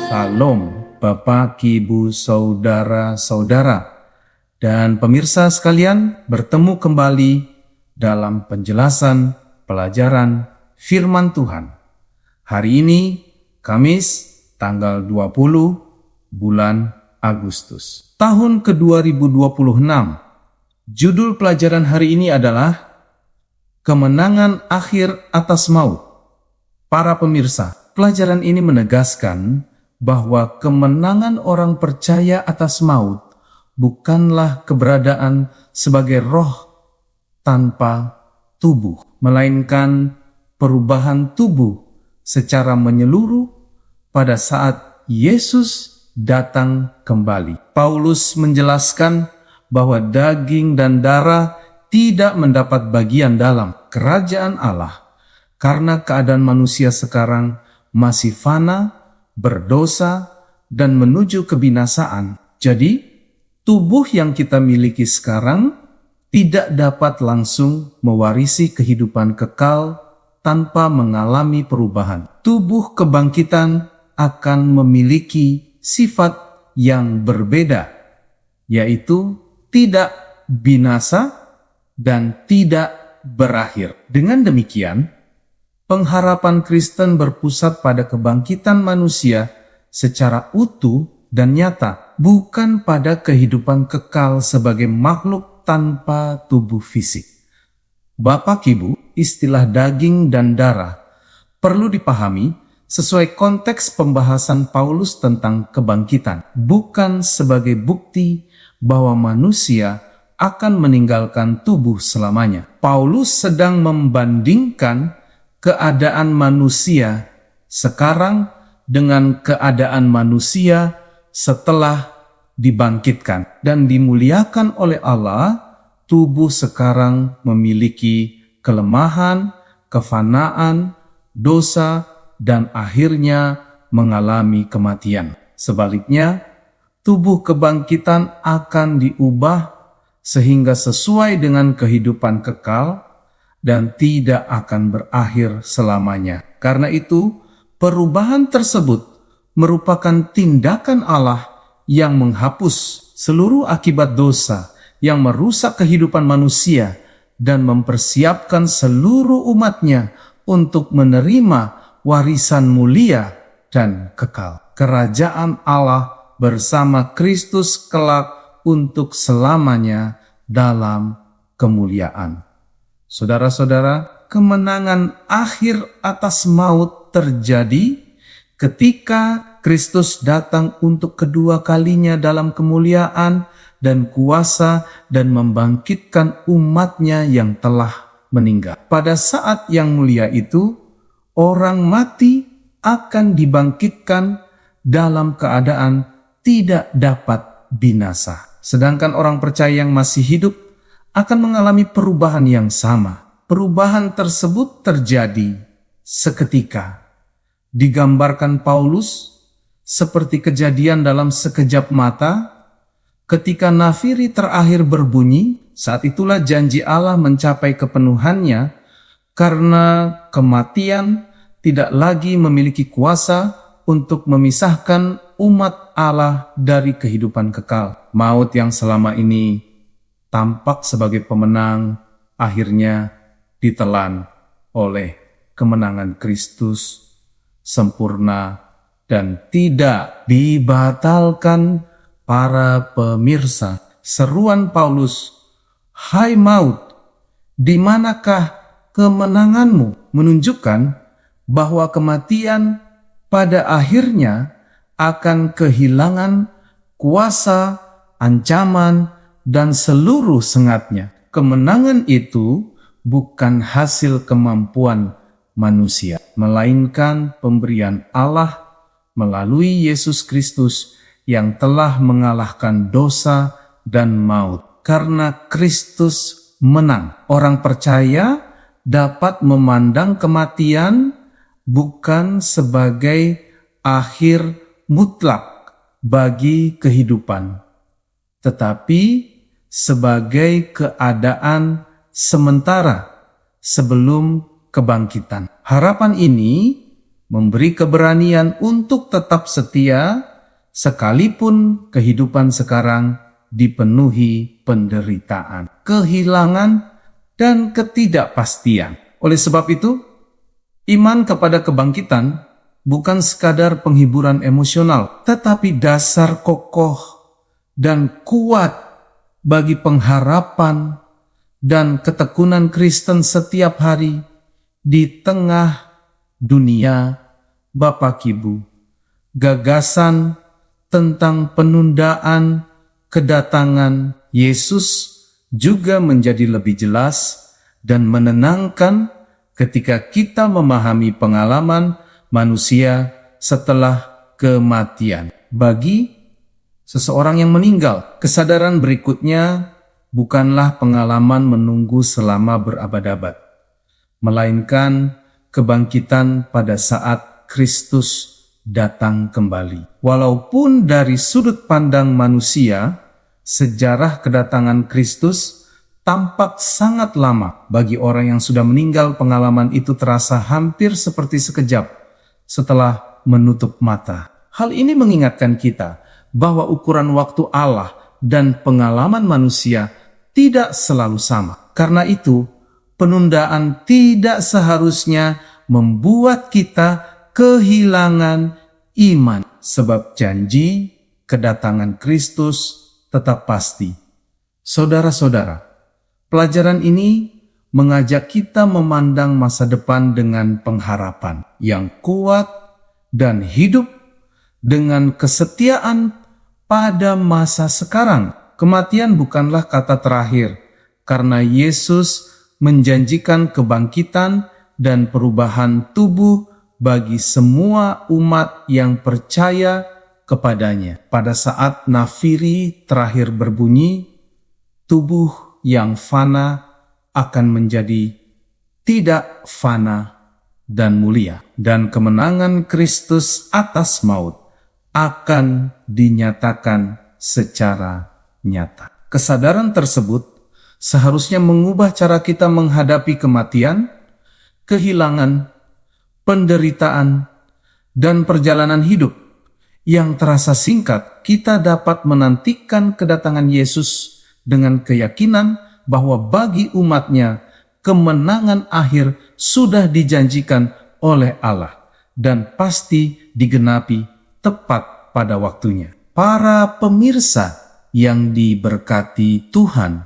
Salam, Bapak, Ibu, Saudara-saudara, dan pemirsa sekalian, bertemu kembali dalam penjelasan pelajaran Firman Tuhan. Hari ini, Kamis, tanggal 20 bulan Agustus. Tahun ke-2026. Judul pelajaran hari ini adalah Kemenangan Akhir Atas Maut. Para pemirsa, pelajaran ini menegaskan bahwa kemenangan orang percaya atas maut bukanlah keberadaan sebagai roh tanpa tubuh, melainkan perubahan tubuh secara menyeluruh pada saat Yesus datang kembali. Paulus menjelaskan bahwa daging dan darah tidak mendapat bagian dalam kerajaan Allah karena keadaan manusia sekarang masih fana, berdosa, dan menuju kebinasaan. Jadi, tubuh yang kita miliki sekarang tidak dapat langsung mewarisi kehidupan kekal tanpa mengalami perubahan. Tubuh kebangkitan akan memiliki sifat yang berbeda, yaitu tidak binasa dan tidak berakhir. Dengan demikian, pengharapan Kristen berpusat pada kebangkitan manusia secara utuh dan nyata, bukan pada kehidupan kekal sebagai makhluk tanpa tubuh fisik. Bapak Ibu, istilah daging dan darah perlu dipahami sesuai konteks pembahasan Paulus tentang kebangkitan, bukan sebagai bukti bahwa manusia akan meninggalkan tubuh selamanya. Paulus sedang membandingkan keadaan manusia sekarang dengan keadaan manusia setelah dibangkitkan dan dimuliakan oleh Allah. Tubuh sekarang memiliki kelemahan, kefanaan, dosa, dan akhirnya mengalami kematian. Sebaliknya, tubuh kebangkitan akan diubah sehingga sesuai dengan kehidupan kekal dan tidak akan berakhir selamanya. Karena itu, perubahan tersebut merupakan tindakan Allah yang menghapus seluruh akibat dosa yang merusak kehidupan manusia dan mempersiapkan seluruh umatnya untuk menerima warisan mulia dan kekal. Kerajaan Allah bersama Kristus kelak untuk selamanya dalam kemuliaan. Saudara-saudara, kemenangan akhir atas maut terjadi ketika Kristus datang untuk kedua kalinya dalam kemuliaan dan kuasa dan membangkitkan umatnya yang telah meninggal. Pada saat yang mulia itu, orang mati akan dibangkitkan dalam keadaan tidak dapat binasa. Sedangkan orang percaya yang masih hidup akan mengalami perubahan yang sama. Perubahan tersebut terjadi seketika. Digambarkan Paulus seperti kejadian dalam sekejap mata. Ketika nafiri terakhir berbunyi, saat itulah janji Allah mencapai kepenuhannya karena kematian tidak lagi memiliki kuasa untuk memisahkan umat Allah dari kehidupan kekal. Maut yang selama ini tampak sebagai pemenang, akhirnya ditelan oleh kemenangan Kristus sempurna dan tidak dibatalkan. Para pemirsa, seruan Paulus, "Hai maut, di manakah kemenanganmu?" menunjukkan bahwa kematian pada akhirnya akan kehilangan kuasa, ancaman, dan seluruh sengatnya. Kemenangan itu bukan hasil kemampuan manusia, melainkan pemberian Allah melalui Yesus Kristus yang telah mengalahkan dosa dan maut. Karena Kristus menang, orang percaya dapat memandang kematian bukan sebagai akhir mutlak bagi kehidupan, tetapi sebagai keadaan sementara sebelum kebangkitan. Harapan ini memberi keberanian untuk tetap setia, sekalipun kehidupan sekarang dipenuhi penderitaan, kehilangan, dan ketidakpastian. Oleh sebab itu, iman kepada kebangkitan bukan sekadar penghiburan emosional, tetapi dasar kokoh dan kuat bagi pengharapan dan ketekunan Kristen setiap hari di tengah dunia Bapak Ibu. Gagasan tentang penundaan kedatangan Yesus juga menjadi lebih jelas dan menenangkan ketika kita memahami pengalaman manusia setelah kematian. Bagi seseorang yang meninggal, kesadaran berikutnya bukanlah pengalaman menunggu selama berabad-abad, melainkan kebangkitan pada saat Kristus datang kembali. Walaupun dari sudut pandang manusia, sejarah kedatangan Kristus tampak sangat lama. Bagi orang yang sudah meninggal, pengalaman itu terasa hampir seperti sekejap setelah menutup mata. Hal ini mengingatkan kita bahwa ukuran waktu Allah dan pengalaman manusia tidak selalu sama. Karena itu, penundaan tidak seharusnya membuat kita kehilangan iman, sebab janji kedatangan Kristus tetap pasti. Saudara-saudara, pelajaran ini mengajak kita memandang masa depan dengan pengharapan yang kuat dan hidup dengan kesetiaan pada masa sekarang. Kematian bukanlah kata terakhir, karena Yesus menjanjikan kebangkitan dan perubahan tubuh bagi semua umat yang percaya kepadanya. Pada saat nafiri terakhir berbunyi, tubuh yang fana akan menjadi tidak fana dan mulia, dan kemenangan Kristus atas maut akan dinyatakan secara nyata. Kesadaran tersebut seharusnya mengubah cara kita menghadapi kematian, kehilangan, penderitaan, dan perjalanan hidup yang terasa singkat. Kita dapat menantikan kedatangan Yesus dengan keyakinan bahwa bagi umatnya kemenangan akhir sudah dijanjikan oleh Allah dan pasti digenapi tepat pada waktunya. Para pemirsa yang diberkati Tuhan,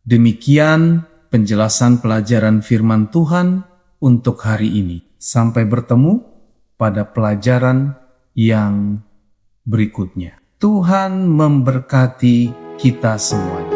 demikian penjelasan pelajaran firman Tuhan untuk hari ini. Sampai bertemu pada pelajaran yang berikutnya. Tuhan memberkati kita semuanya.